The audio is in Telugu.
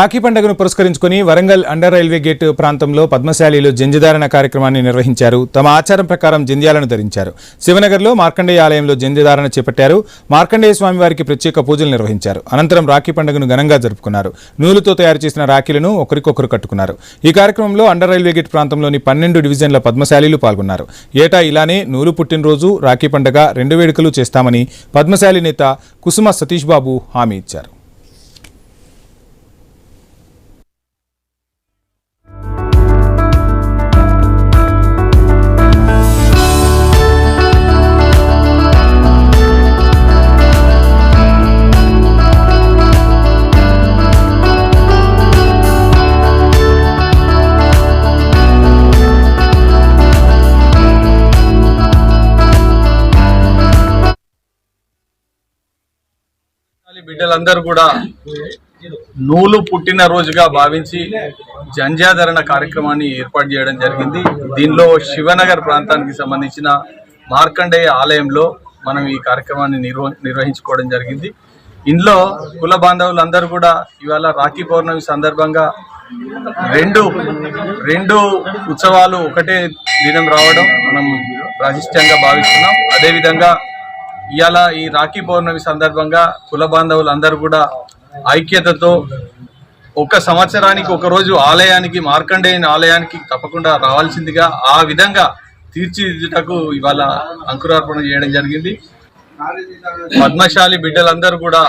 రాఖీ పండుగను పురస్కరించుకుని వరంగల్ అండర్ రైల్వే గేట్ ప్రాంతంలో పద్మశాలిలో జంధ్యధారణ కార్యక్రమాన్ని నిర్వహించారు. తమ ఆచారం ప్రకారం జంధ్యాలను ధరించారు. శివనగర్లో మార్కండేయ ఆలయంలో జంధ్యధారణ చేపట్టారు. మార్కండేయ స్వామివారికి ప్రత్యేక పూజలు నిర్వహించారు. అనంతరం రాఖీ పండుగను ఘనంగా జరుపుకున్నారు. నూలుతో తయారు చేసిన రాఖీలను ఒకరికొకరు కట్టుకున్నారు. ఈ కార్యక్రమంలో అండర్ రైల్వే గేట్ ప్రాంతంలోని 12 డివిజన్ల పద్మశాలీలు పాల్గొన్నారు. ఏటా ఇలానే నూలు పుట్టినరోజు, రాఖీ పండుగ 2 వేడుకలు చేస్తామని పద్మశాలి నేత కుసుమ సతీష్ బాబు హామీ ఇచ్చారు. బిడ్డలందరూ కూడా నూలు పుట్టిన రోజుగా భావించి జంధ్యాధరణ కార్యక్రమాన్ని ఏర్పాటు చేయడం జరిగింది. దీనిలో శివనగర్ ప్రాంతానికి సంబంధించిన మార్కండేయ ఆలయంలో మనం ఈ కార్యక్రమాన్ని నిర్వహించుకోవడం జరిగింది. ఇందులో కుల బాంధవులందరూ కూడా ఇవాళ రాఖీ పౌర్ణమి సందర్భంగా రెండు ఉత్సవాలు ఒకటే దినం రావడం మనం ప్రాశస్త్యంగా భావిస్తున్నాం. అదేవిధంగా ఇవాళ ఈ రాఖీ పౌర్ణమి సందర్భంగా కుల బాంధవులు అందరూ కూడా ఐక్యతతో ఒక సంవత్సరానికి ఒక రోజు ఆలయానికి, మార్కండేయుని ఆలయానికి తప్పకుండా రావాల్సిందిగా ఆ విధంగా తీర్చిదిద్దుటకు ఇవాళ అంకురార్పణ చేయడం జరిగింది. పద్మశాలి బిడ్డలందరూ కూడా